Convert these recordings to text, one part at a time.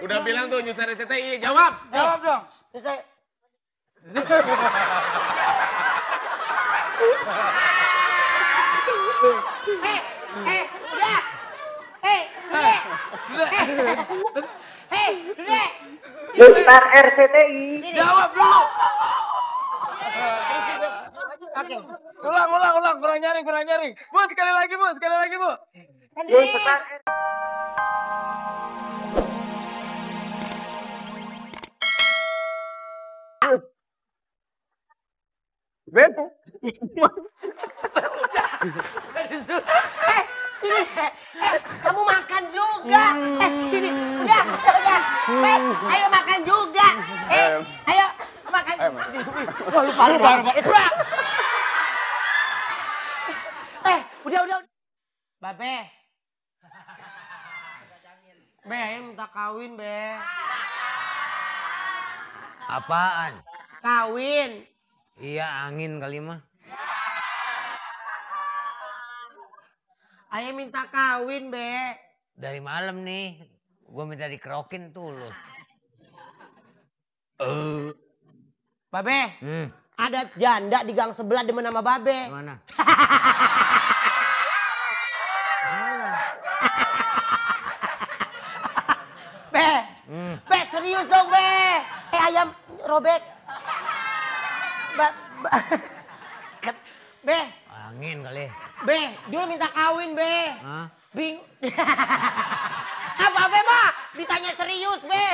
Udah bilang tuh nyusahin RCTI, jawab. Jawab dong. Nyusahin. Udah. Udah. Nyusar RCTI. Jawab dulu. Oke. Ulang. Kurang nyaring. Bu, sekali lagi, Bu. Nyusar Betul. Sini deh. Kamu makan juga. Sini. Udah. Ayo makan juga. Ayo makan. Wah, lupa. Udah. Babe. Be, ayo minta kawin, Be. Apaan? Kawin. Iya, angin kali mah. Ayo minta kawin, Be. Dari malam nih, gue minta dikerokin tulus. Babe, ada janda di gang sebelah demen sama Babe. Mana? Be, serius dong, Be. Ayam robek. Be. Angin kali. Be, dulu minta kawin, Be. Hah? Apa, Be, Pak? Ditanya serius, Be.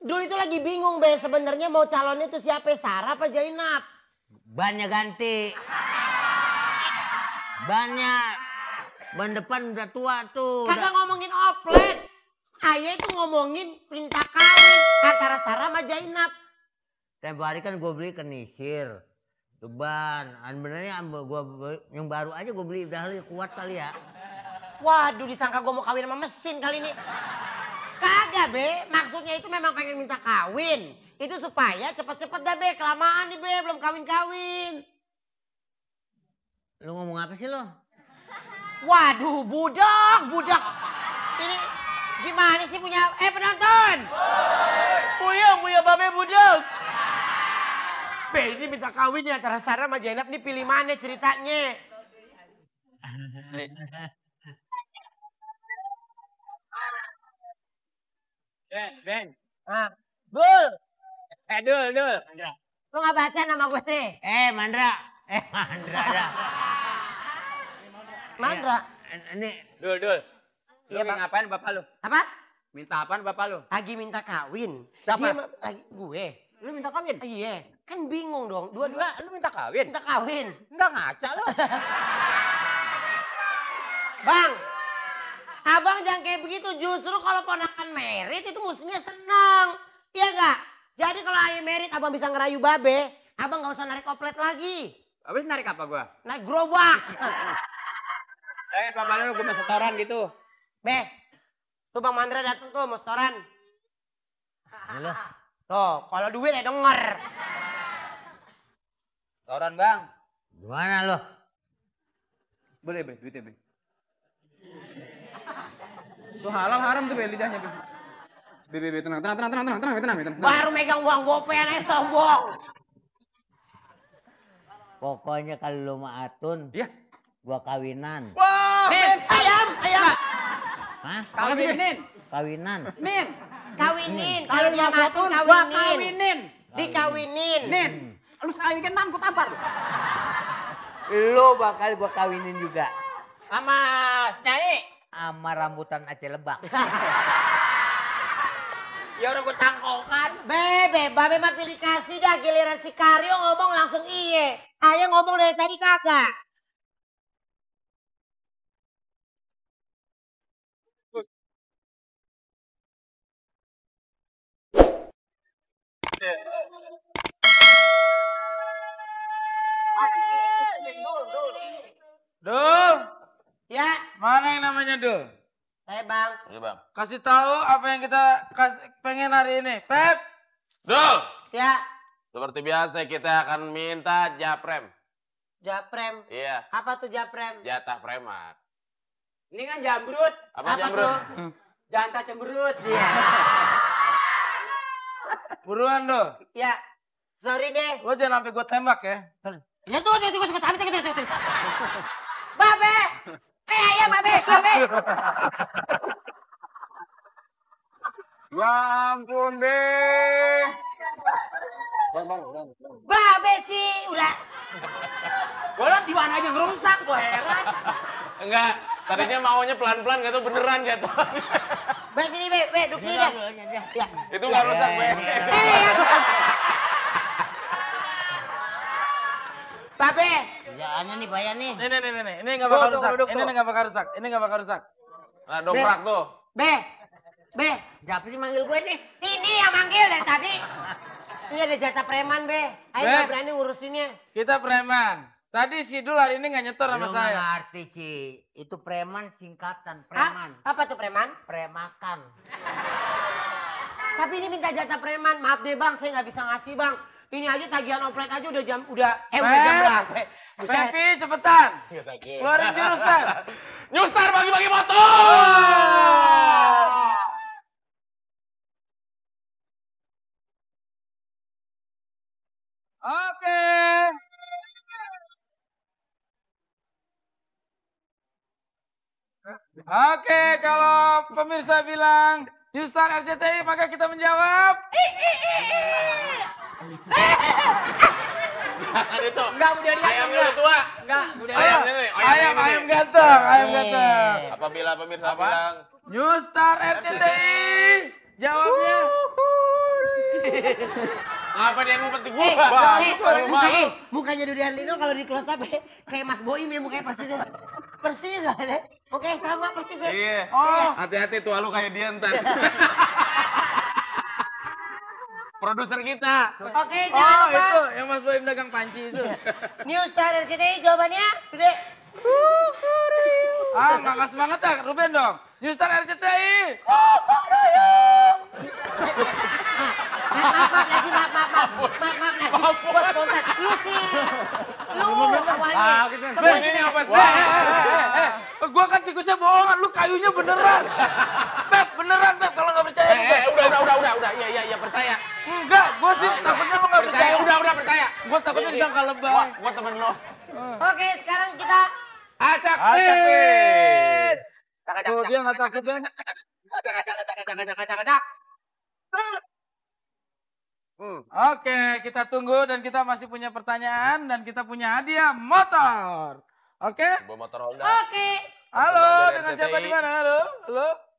Dulu itu lagi bingung, Be. Sebenarnya mau calonnya itu siapa? Sarah apa Jainab? Bannya ganti. Bannya. Ban depan udah tua tuh. Kagak ngomongin oplet. Ayah itu ngomongin minta kawin antara Sarah sama Jainab. Tempo hari kan gue beli kenisir. Ban. Sebenarnya yang baru aja gue beli udah kuat kali ya. Waduh, disangka gue mau kawin sama mesin kali ini. Kagak, Be. Maksudnya itu memang pengen minta kawin. Itu supaya cepet-cepet dah, Be. Kelamaan nih, Be. Belum kawin-kawin. Lu ngomong apa sih lo? Waduh, budak. Ini gimana sih punya... penonton. Punya Babe budak. Be, ini minta kawinnya antara Sarah sama Jainab. Nih pilih mana ceritanya? Ben. Bul. Dul. Lu gak baca nama gue nih? Mandra dah. Mandra. Ini. Dul. Iya, Bang. Ngapain bapak lu? Apa? Minta apaan bapak lu? Lagi minta kawin. Siapa? Dia lagi gue. Lu minta kawin? Iya. Kan bingung dong. Dua-dua Enggak, lu minta kawin? minta kawin. Enggak ngaca lu. Bang. Abang jangan kayak begitu. Justru kalau ponakan merit itu mestinya senang. Iya gak? Jadi kalau ayah merit abang bisa ngerayu Babe. Abang gak usah narik oplet lagi. Habis narik apa gua? Narik gerobak. Bapak lu gue mau setoran gitu. Be. Tuh Bang Mandra datang tuh mau setoran. Halo. Tuh kalau duit ya denger. Setoran bang. Gimana lo? Boleh duitnya be. Tuh halal haram tuh be lidahnya be. Be tenang. Baru megang uang gopean aja sombong. Pokoknya kalau lo mau atun, Iya. gua kawinan. Wah, Ayam. Hah? kawinin. Kawinan. Kawinin. Kalau dia matun kawinin. Dikawinin. Lu sekali kan nangkut apa lu? Lo bakal gua kawinin juga. Sama Nyai. Sama rambutan Aceh Lebak. Ya orang gue tangkokan. Babe mah pilih kasih dah. Giliran si Karyo ngomong langsung iye. Ayah ngomong dari tadi kagak. Dul. Ya, Mana yang namanya Dul? saya Bang. Iya, Bang. Kasih tahu apa yang kita pengen hari ini. Pep. Dul. Ya, Seperti biasa kita akan minta japrem. Japrem. Iya, Apa tuh Japrem? jatah preman. Ini kan jambrut. Apa jambrut? tuh? Jangan cemberut. Iya. Buruan do. Ya, sorry deh. Lo jangan sampai gue tembak ya. Ya tuh, Babe! Ayam, Babe! Ya ampun deh. Babe sih, udah. Bolot di mana aja ngerusak, gue heran. Enggak, tadinya maunya pelan-pelan gak tuh beneran jatuh. Be, sini, Be, duduk sini dah. Ya. Itu gak rusak, Be. Babe! Kerjaannya nih bayar nih. Nih. Ini nggak bakal rusak. Ini nggak bakal rusak. Ini nggak bakal rusak. Nah, dongkrak tuh. Be! Siapa sih manggil gue nih? Ini yang manggil dari tadi. Ini ada jatah preman, Be. Ayo Be. nggak berani ngurusinnya. Kita preman. Tadi si Dul hari ini nggak nyetor sama Lu saya. nggak ngerti sih. Itu preman singkatan. Preman. Apa tuh preman? Premakan. Tapi ini minta jatah preman. Maaf deh bang, saya nggak bisa ngasih bang. Ini aja tagihan oplet aja udah jam berapa? Pepi cepetan. Keluarin jurus Pep. New Star bagi-bagi motor! Oke. Oke, kalau pemirsa bilang Yustar RCTI, maka kita menjawab. Jangan itu. Enggak, udah dia. Ayamnya udah tua. Enggak, udah Ayamnya nih, Ayam ini nih. ganteng, ayam ganteng. Apabila pemirsa bilang, Yustar RCTI, jawabnya. apa dia ngumpet di gua? Mukanya Dude Herlino kalau di close up kayak Mas Boim ya mukanya persis. Persis banget. Mukanya sama persis. Iya. Oh. Hati-hati tua lu kayak dia ntar. Produser kita. Oke, Oh, jangan lupa. itu yang Mas Boim dagang panci itu. New Star RCTI jawabannya, Dude. Ah, nggak semangat ya, Ruben dong. Yustar RCTI. Maaf, Nasi. Gua spontan. Lu sih. Lu awalnya. Ben, ini apa? Gua kan tikusnya bohongan, lu kayunya beneran. Pep, beneran Pep, kalau nggak percaya. Udah. Iya, percaya. Enggak, gua sih takutnya lu nggak percaya. Udah, percaya. Gua takutnya disangka lebay. Gua temen lo. Oke, sekarang kita Acak Acak Pin. Tuh, dia nggak takut Ben. Oke, kita tunggu dan kita masih punya pertanyaan dan kita punya hadiah motor. Oke? Bawa motor Honda. Oke. Halo, Dari dengan RCTI. siapa di mana? Halo?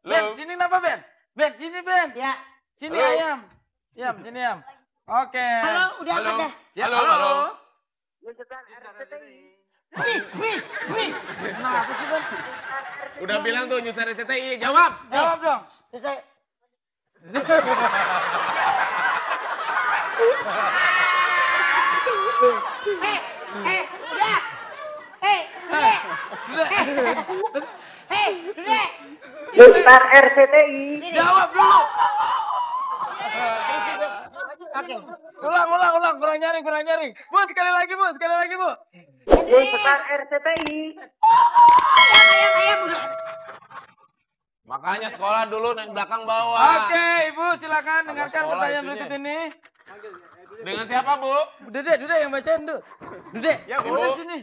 Ben, sini kenapa Ben? Ben, sini Ben. Ya. Sini Halo. ayam. Yam, sini Yam. Oke. Halo, udah Halo. angkat dah. Ya, Halo. Wih. Nah, apa sih Ben? Udah bilang tuh New Star RCTI, jawab. Jawab dong. Terus saya udah. Dude. Yustar RCTI. Sini. Jawab dulu. Oke. Ulang. Kurang nyaring. Bu, sekali lagi, Bu. Yustar RCTI. Ayam udah. Makanya sekolah dulu naik belakang bawah. Oke, Ibu silakan dengarkan sekolah pertanyaan itunya. berikut ini. Dengan siapa, Bu? Dude yang bacain, Du. Dude, Ya, Bu. udah sini.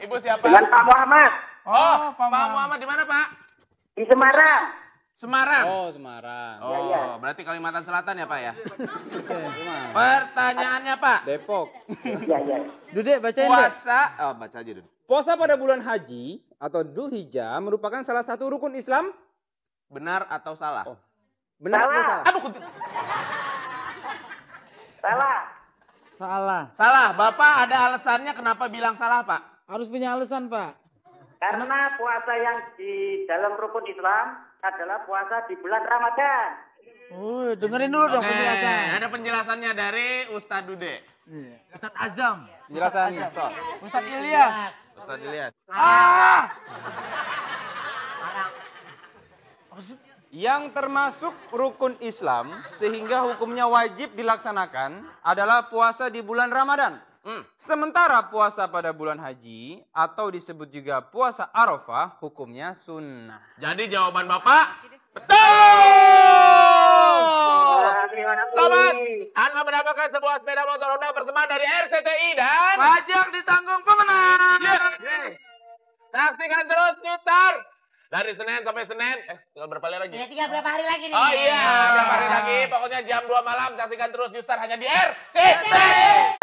Ibu siapa? Dengan Pak Muhammad. Oh, Pak Muhammad di mana, Pak? Di Semarang. Semarang. Semarang. Oh, berarti Kalimantan Selatan ya, Pak ya? Pertanyaannya, Pak. Depok. Iya. Dude, bacain, Du. Puasa, baca aja dulu. Puasa pada bulan haji atau Dzulhijjah merupakan salah satu rukun Islam. Benar atau salah? Benar atau salah? Aduh, Salah. salah. Bapak ada alasannya kenapa bilang salah, Pak? Harus punya alasan, Pak. Karena puasa yang di dalam rukun Islam adalah puasa di bulan Ramadan. Dengerin dulu dong Oke, penjelasan. ada penjelasannya dari Ustadz Dude. Ustadz Azam. Penjelasan soal. Ustadz Ilyas. Ustadz dilihat. Yang termasuk rukun Islam sehingga hukumnya wajib dilaksanakan adalah puasa di bulan Ramadan. Sementara puasa pada bulan haji atau disebut juga puasa Arafah hukumnya sunnah. Jadi jawaban Bapak betul. Terima Selamat, Anda mendapatkan sebuah sepeda motor Honda persembahan dari RCTI dan Pajak ditanggung pemenang. saksikan terus Twitter dari Senin sampai Senin. Tinggal berapa hari lagi? Ya, tinggal berapa hari lagi nih? Oh iya, berapa hari lagi? Pokoknya jam 2 malam saksikan terus Newstar hanya di RCTI.